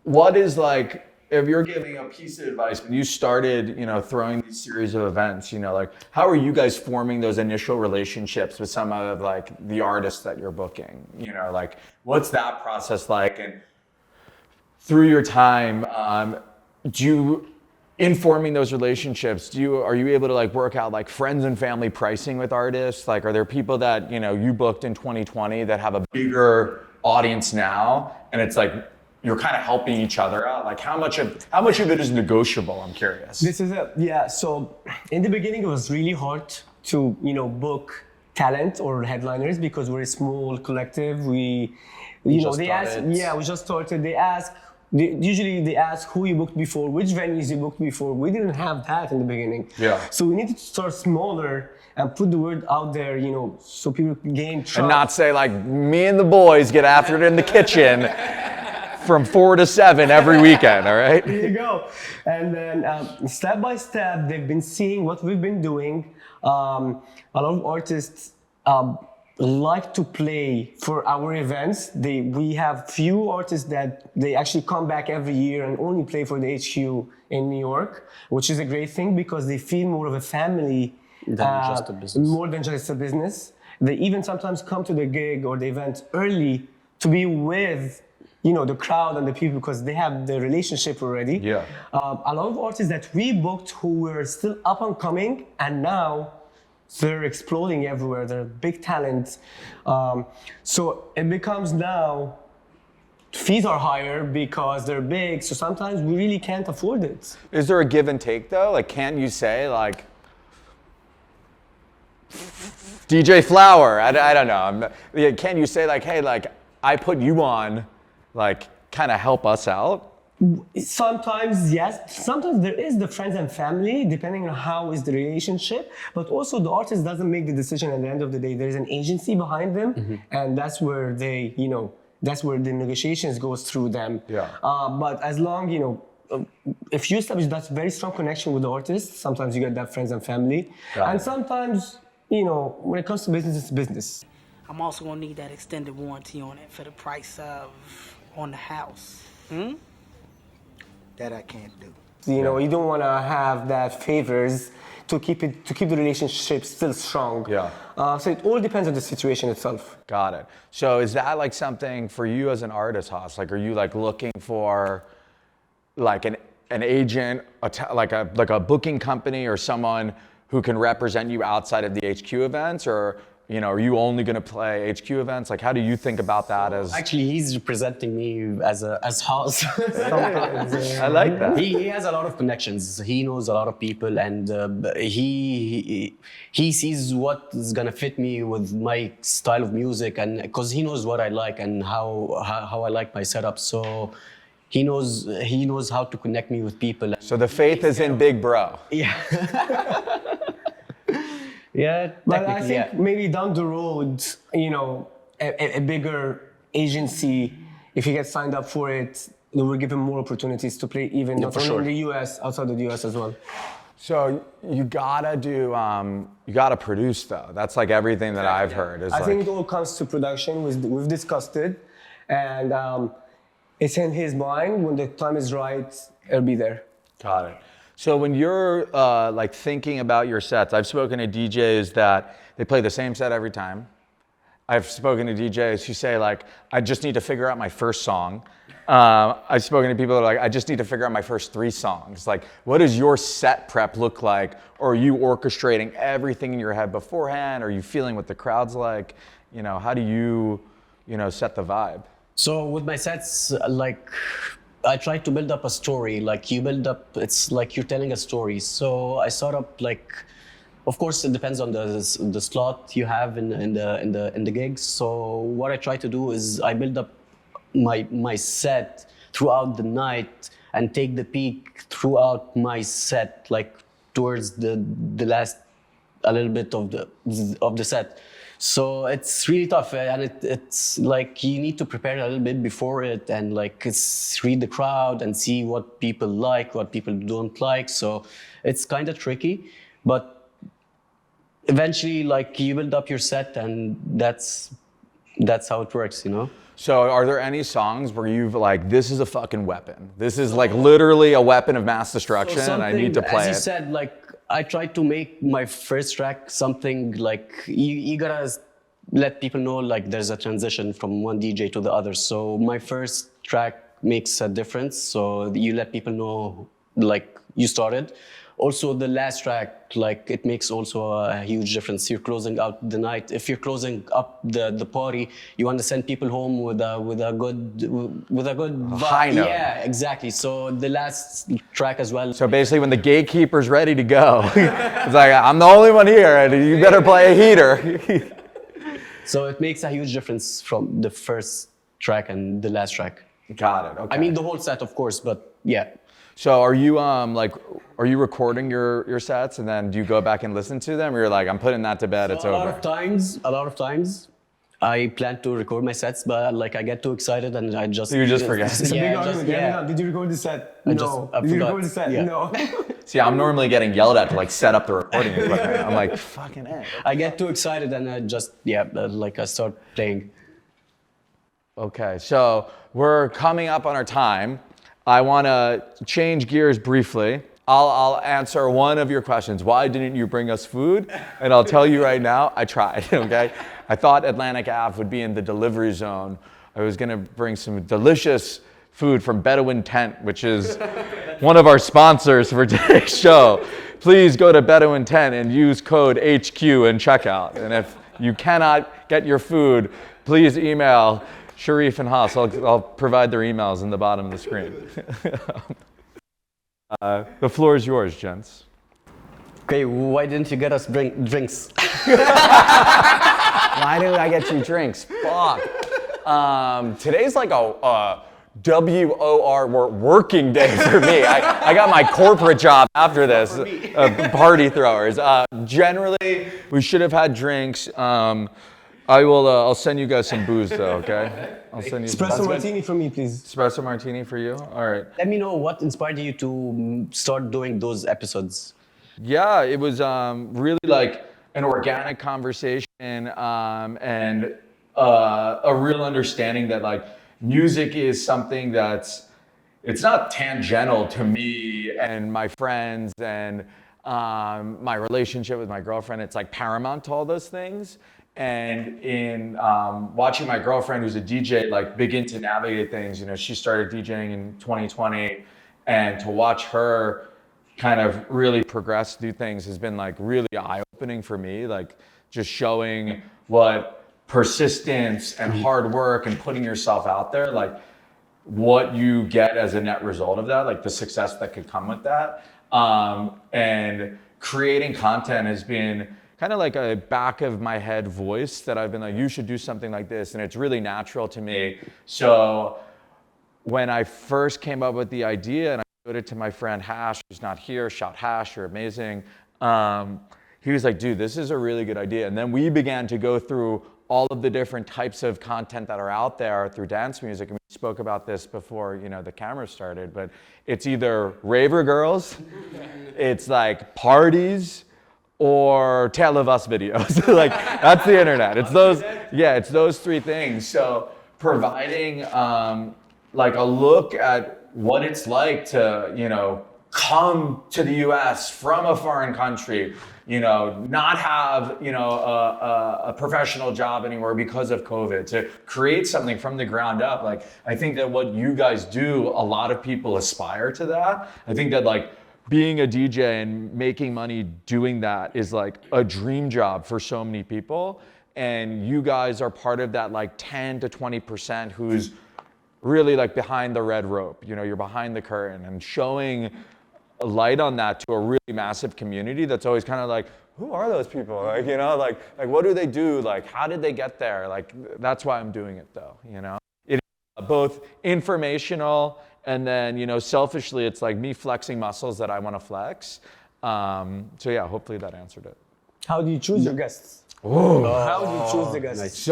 what is like, if you're giving a piece of advice when you started, throwing these series of events, like how are you guys forming those initial relationships with some of like the artists that you're booking? Like what's that process like? And through your time, in forming those relationships, are you able to like work out like friends and family pricing with artists? Like, are there people that, you booked in 2020 that have a bigger audience now? And it's like, you're kind of helping each other out. Like how much of it is negotiable? I'm curious. This is yeah. So in the beginning, it was really hard to, book talent or headliners because we're a small collective. We just started. Usually they ask who you booked before, which venues you booked before. We didn't have that in the beginning. Yeah. So we needed to start smaller and put the word out there, so people can gain trust. And not say like, me and the boys get after it in the kitchen from 4 to 7 every weekend, all right? There you go. And then step by step, they've been seeing what we've been doing. A lot of artists like to play for our events. We have few artists that they actually come back every year and only play for the HQ in New York, which is a great thing because they feel more of a family just a business. More than just a business. They even sometimes come to the gig or the event early to be with the crowd and the people because they have the relationship already. Yeah. A lot of artists that we booked who were still up and coming and now they're exploding everywhere. They're big talents. So it becomes now, fees are higher because they're big. So sometimes we really can't afford it. Is there a give and take though? Like, can't you say like, DJ Flower, I don't know. Can you say like, hey, like I put you on, like kind of help us out? Sometimes, yes. Sometimes there is the friends and family, depending on how is the relationship. But also the artist doesn't make the decision at the end of the day. There is an agency behind them, and that's where they, that's where the negotiations goes through them. Yeah. But as long, if you establish that very strong connection with the artist, sometimes you get that friends and family. And sometimes, when it comes to business, it's business. I'm also gonna need that extended warranty on it for the price of on the house. That I can't do. You don't want to have that favors to keep the relationship still strong. Yeah. So it all depends on the situation itself. Got it. So is that like something for you as an artist, Haas? Like, are you like looking for like an agent, like a booking company or someone who can represent you outside of the HQ events, or are you only going to play HQ events? Like, how do you think about that as? Actually, he's representing me as house. I like that. He has a lot of connections. He knows a lot of people, and he sees what is gonna fit me with my style of music, and because he knows what I like and how I like my setup. So he knows how to connect me with people. So the faith is in Big Bro. Yeah. Yeah, but I think maybe down the road, a bigger agency, if he gets signed up for it, they will give him more opportunities to play even not only in the US, outside of the US as well. So you gotta produce though. That's like everything that I've heard. I think it all comes to production. We've discussed it, and it's in his mind. When the time is right, it'll be there. Got it. So when you're like thinking about your sets, I've spoken to DJs that they play the same set every time. I've spoken to DJs who say like, I just need to figure out my first song. I've spoken to people that are like, I just need to figure out my first 3 songs. Like, what does your set prep look like? Or are you orchestrating everything in your head beforehand? Are you feeling what the crowd's like? How do you, set the vibe? So with my sets, like, I try to build up a story. Like it's like you're telling a story. So I start up like, of course, it depends on the slot you have in the gigs. So what I try to do is I build up my set throughout the night and take the peak throughout my set, like towards the last a little bit of the set. So it's really tough, and it's like you need to prepare a little bit before it, and like read the crowd and see what people like, what people don't like. So it's kind of tricky, but eventually, like you build up your set, and that's how it works, So are there any songs where you've like, this is a fucking weapon? This is like literally a weapon of mass destruction, and I need to play it. As you said, like I tried to make my first track something like you gotta let people know like there's a transition from one DJ to the other. So my first track makes a difference. So you let people know like you started. Also the last track, like it makes also a huge difference. You're closing out the night. If you're closing up the party, you want to send people home with a good vibe. High note. Yeah, exactly. So the last track as well. So basically when the gatekeeper's ready to go, it's like, I'm the only one here and you better play a heater. So it makes a huge difference from the first track and the last track. Got it, okay. I mean the whole set of course, but yeah. So are you recording your sets and then do you go back and listen to them, or you're like, I'm putting that to bed, So it's a over? lot of times, I plan to record my sets, but like I get too excited and I just. So you just forget. It's a big argument. Yeah. Did you record the set? No. I Did you forgot. record the set? Yeah. No. See, I'm normally getting yelled at to like set up the recording equipment. I'm like, fucking A. I get too excited and I just like I start playing. Okay, so we're coming up on our time. I want to change gears briefly. I'll answer one of your questions. Why didn't you bring us food? And I'll tell you right now, I tried, okay? I thought Atlantic Ave would be in the delivery zone. I was gonna bring some delicious food from Bedouin Tent, which is one of our sponsors for today's show. Please go to Bedouin Tent and use code HQ in checkout. And if you cannot get your food, please email Sherif and Haas. I'll provide their emails in the bottom of the screen. The floor is yours, gents. Okay, why didn't you get us drinks? Why didn't I get you drinks? Fuck. Today's like a WOR working day for me. I got my corporate job after this. Party throwers. Generally, we should have had drinks. I'll send you guys some booze though, okay? I'll send you Espresso martini for me, please. Espresso martini for you? All right. Let me know what inspired you to start doing those episodes. Yeah, it was really like an organic conversation and a real understanding that like music is something it's not tangential to me and my friends and my relationship with my girlfriend. It's like paramount to all those things. And in watching my girlfriend, who's a DJ, like begin to navigate things, she started DJing in 2020, and to watch her kind of really progressed through things has been like really eye-opening for me, like just showing what persistence and hard work and putting yourself out there, like what you get as a net result of that, like the success that could come with that. And creating content has been kind of like a back of my head voice that I've been like, you should do something like this. And it's really natural to me. So when I first came up with the idea and I showed it to my friend Hash, who's not here, shout Hash, you're amazing. He was like, dude, this is a really good idea. And then we began to go through all of the different types of content that are out there through dance music. And we spoke about this before, the camera started, but it's either raver girls, it's like parties, or Tale of Us videos. Like, that's the internet. It's those three things. So providing like a look at what it's like to, come to the US from a foreign country, not have, a professional job anymore because of COVID, to create something from the ground up. Like, I think that what you guys do, a lot of people aspire to that. I think that like being a DJ and making money doing that is like a dream job for so many people. And you guys are part of that like 10 to 20% who's really like behind the red rope. You're behind the curtain and showing a light on that to a really massive community that's always kind of like, who are those people? Like, like what do they do? Like, how did they get there? Like, that's why I'm doing it though, It is both informational and then, selfishly, it's like me flexing muscles that I want to flex. So yeah, hopefully that answered it. How do you choose your guests? Oh. How do you choose the guests?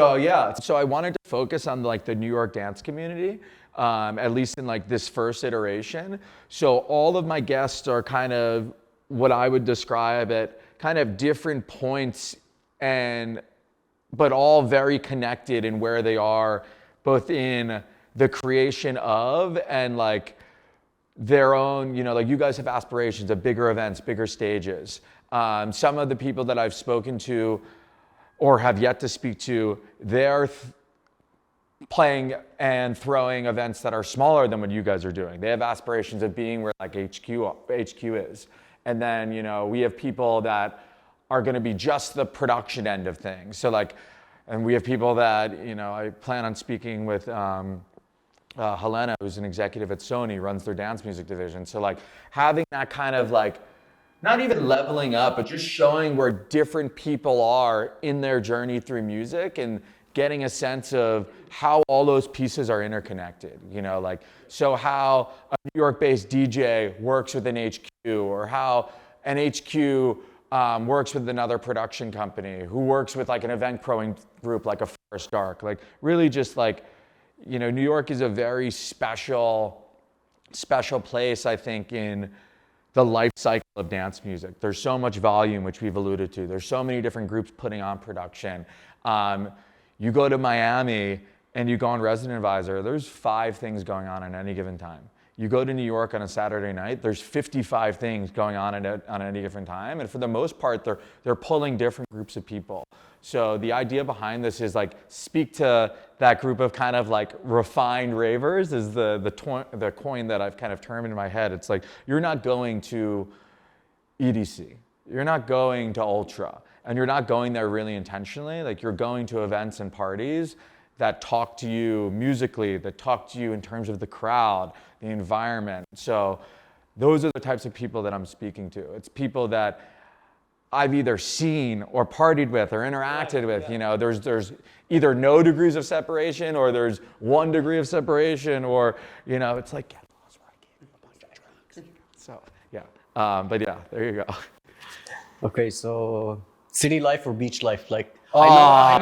So I wanted to focus on like the New York dance community, at least in like this first iteration. So all of my guests are kind of what I would describe at kind of different points but all very connected in where they are, both in the creation of and like their own, like you guys have aspirations of bigger events, bigger stages. Some of the people that I've spoken to or have yet to speak to, they're playing and throwing events that are smaller than what you guys are doing. They have aspirations of being where like HQ is. And then, we have people that are gonna be just the production end of things. So like, and we have people that, I plan on speaking with Helena, who's an executive at Sony, runs their dance music division. So like having that kind of like, not even leveling up, but just showing where different people are in their journey through music and getting a sense of how all those pieces are interconnected, like, so how a New York-based DJ works with an HQ, or how an HQ works with another production company, who works with like an event growing group like a Forest Dark. Like really just like, New York is a very special place, I think, in the life cycle of dance music. There's so much volume, which we've alluded to. There's so many different groups putting on production. You go to Miami and you go on Resident Advisor, there's 5 things going on at any given time. You go to New York on a Saturday night, there's 55 things going on on any different time. And for the most part, they're pulling different groups of people. So the idea behind this is like, speak to that group of kind of like refined ravers is the coin that I've kind of termed in my head. It's like, you're not going to EDC. You're not going to Ultra. And you're not going there really intentionally. Like, you're going to events and parties that talk to you musically, that talk to you in terms of the crowd, the environment. So those are the types of people that I'm speaking to. It's people that I've either seen or partied with or interacted with. There's either no degrees of separation, or there's 1 degree of separation, or, it's like, get lost where I gave you a bunch of drugs. So, yeah. But yeah, there you go. Okay, so city life or beach life? Like, I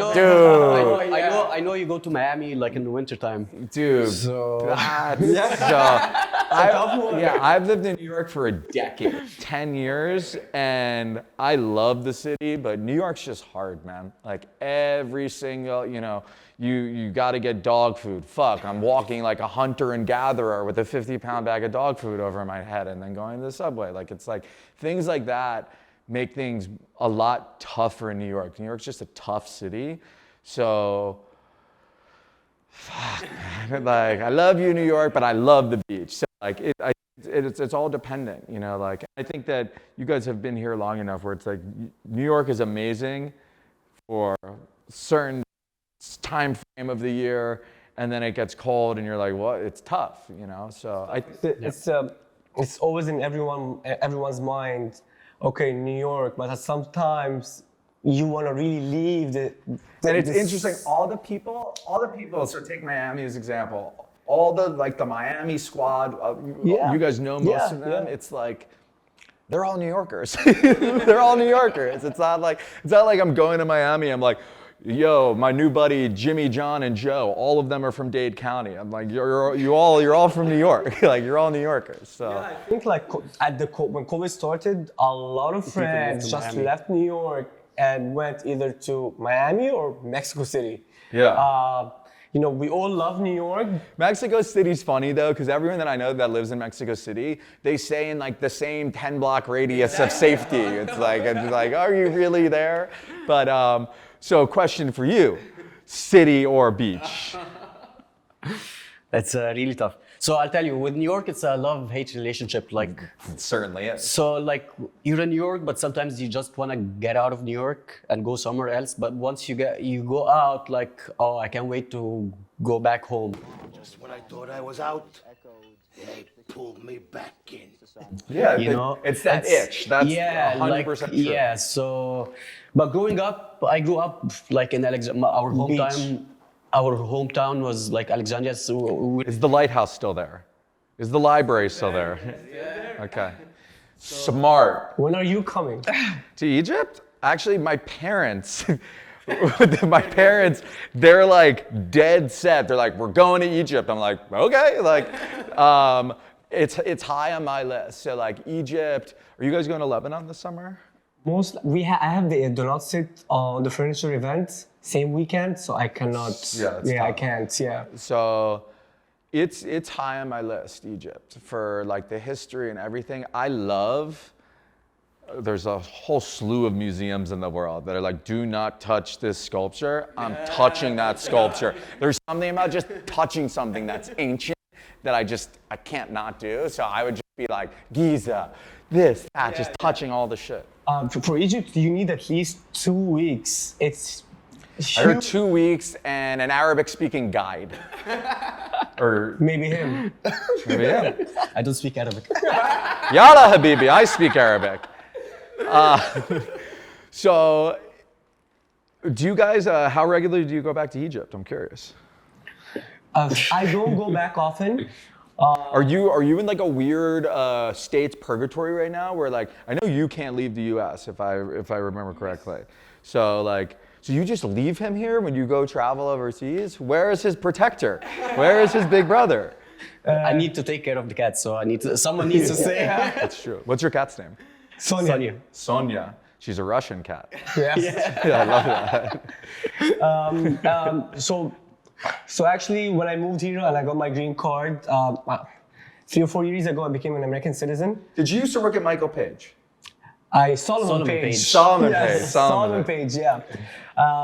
know you go to Miami like in the wintertime. Dude, I've lived in New York for a decade, 10 years, and I love the city, but New York's just hard, man. Like every single, you got to get dog food. Fuck, I'm walking like a hunter and gatherer with a 50-pound bag of dog food over my head and then going to the subway. Like, it's like things like that make things a lot tougher in New York. New York's just a tough city. So, fuck, man. Like, I love you, New York, but I love the beach. So, like, It's all dependent, you know, like, I think that you guys have been here long enough where it's like, New York is amazing for a certain time frame of the year, and then it gets cold and you're like, what? It's tough, you know? So it's always in everyone's mind, okay, New York, but sometimes you want to really leave and it's interesting, all the people, so take Miami as example, all the Miami squad, you guys know most of them, it's like, they're all New Yorkers. They're all New Yorkers. It's not like I'm going to Miami, I'm like, yo, my new buddy Jimmy, John, and Joe, all of them are from Dade County. I'm like, you're all from New York. Like, you're all New Yorkers. So yeah, I think like when COVID started, a lot of friends just left New York and went either to Miami or Mexico City. Yeah. You know, we all love New York. Mexico City's funny though, because everyone that I know that lives in Mexico City, they stay in like the same 10-block radius of safety. It's like, are you really there? But so question for you, city or beach? That's really tough. So I'll tell you, with New York, it's a love-hate relationship. Like, it certainly is. So like, you're in New York, but sometimes you just want to get out of New York and go somewhere else. But once you go out, like, oh, I can't wait to go back home. Just when I thought I was out, they pulled me back in. Yeah, you know, it's that itch. That's 100% true. Yeah, so, but growing up, I grew up like in our hometown. Our hometown was like Alexandria. So is the lighthouse still there? Is the library still there? Okay. Smart. When are you coming? To Egypt? Actually, my parents, they're like dead set. They're like, we're going to Egypt. I'm like, okay. Like, it's high on my list. So like Egypt. Are you guys going to Lebanon this summer? I have the Do Not Sit on the furniture event same weekend, so I cannot. I can't. Yeah. So, it's high on my list, Egypt, for like the history and everything. I love. There's a whole slew of museums in the world that are like, do not touch this sculpture. I'm touching that sculpture. There's something about just touching something that's ancient that I can't not do. So I would just be like, Giza, this, that, just touching all the shit. For Egypt, you need at least 2 weeks. It's huge. I heard 2 weeks and an Arabic-speaking guide. Or maybe him. Maybe him. I don't speak Arabic. Yalla Habibi, I speak Arabic. So, do you guys, how regularly do you go back to Egypt? I'm curious. I don't go back often. Are you in like a weird state's purgatory right now, where like I know you can't leave the U.S. if I remember correctly, so you just leave him here when you go travel overseas? Where is his protector? Where is his big brother? I need to take care of the cat, so someone needs to say. That's true. What's your cat's name? Sonia. Sonia. She's a Russian cat. Yes. Yeah, I love that. So actually, when I moved here and I got my green card, 3 or 4 years ago, I became an American citizen. Did you used to work at Michael Page? Solomon Page. Solomon Page, yeah.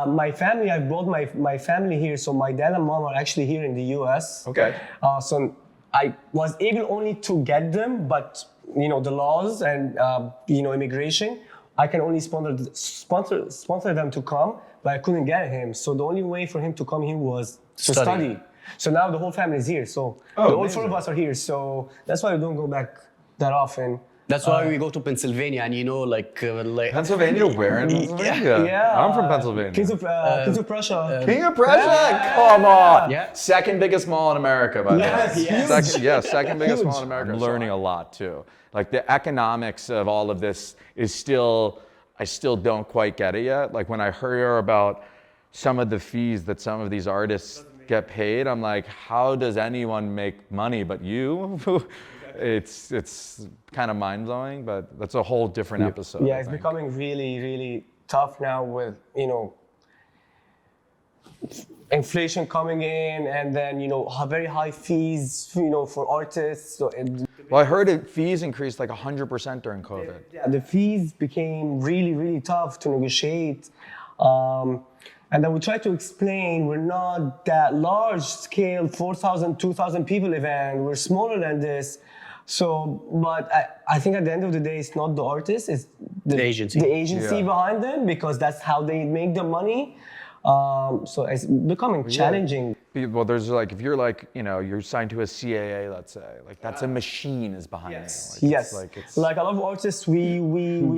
My family, I brought my family here, so my dad and mom are actually here in the US. Okay. So I was able only to get them, but you know, the laws and immigration, I can only sponsor them to come, but I couldn't get him. So the only way for him to come here was to study. So now the whole family is here. So all 4 of us are here. So that's why we don't go back that often. That's why we go to Pennsylvania, and Pennsylvania? Where in Pennsylvania? Yeah. I'm from Pennsylvania. Kings of Prussia. King of Prussia? Come on. Yeah. Second biggest mall in America, by the way. Second biggest mall in America. I'm learning a lot too. Like the economics of all of this is I still don't quite get it yet. Like when I hear about some of the fees that some of these artists get paid, I'm like, how does anyone make money but you? It's kind of mind-blowing, but that's a whole different episode. Yeah, it's becoming really, really tough now with, inflation coming in, and then, very high fees, for artists. Well, I heard fees increased like 100% during COVID. Yeah, the fees became really, really tough to negotiate. And then we try to explain we're not that large scale, 4,000, 2,000 people event. We're smaller than this. So, but I think at the end of the day, it's not the artist, it's the agency Yeah. behind them, because that's how they make the money. So it's becoming challenging. Well, there's like, if you're like, you know, you're signed to a CAA, let's say, like that's a machine is behind it. Like, Yes, it's like a lot of artists we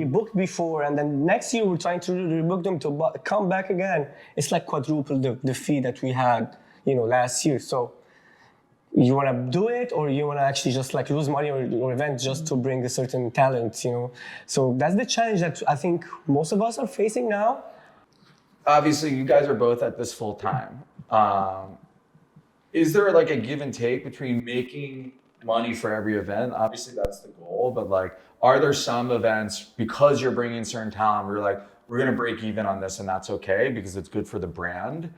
booked before, and then next year we're trying to rebook them to come back again. It's like quadruple the fee that we had, you know, last year. So you want to do it, or you want to actually just like lose money or event just to bring a certain talent, you know? So that's the challenge that I think most of us are facing now. obviously you guys are both at this full time. Is there like a give and take between making money for every event? Obviously that's the goal, but like, are there some events, because you're bringing certain talent, where you're like, we're gonna break even on this and that's okay because it's good for the brand?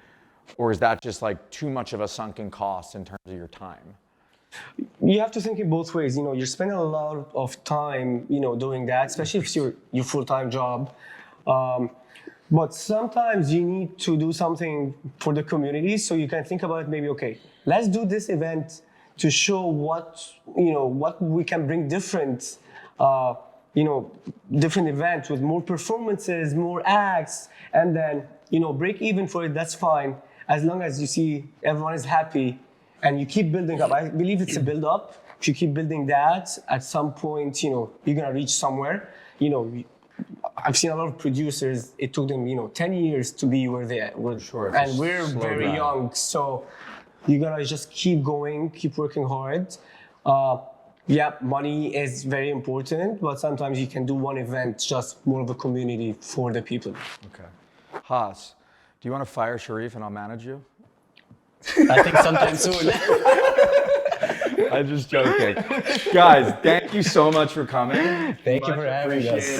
Or is that just like too much of a sunken cost in terms of your time? You have to think in both ways. You know, you're spending a lot of time, you know, doing that, especially if it's your full-time job. But sometimes you need to do something for the community, so you can think about maybe, okay, let's do this event to show what we can bring different, different events with more performances, more acts, and then, break even for it, that's fine. As long as you see everyone is happy and you keep building up. I believe it's a build up. If you keep building that, at some point, you're gonna reach somewhere. I've seen a lot of producers, it took them, 10 years to be where they were. Sure, and we're very young, so you're gonna just keep going, keep working hard. Money is very important, but sometimes you can do one event, just more of a community for the people. Okay. Haas, do you want to fire Sherif and I'll manage you? I think sometime soon. I'm just joking. Guys, thank you so much for coming. Thank you for having us.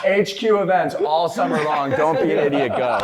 HQ events all summer long. Don't be an idiot, go.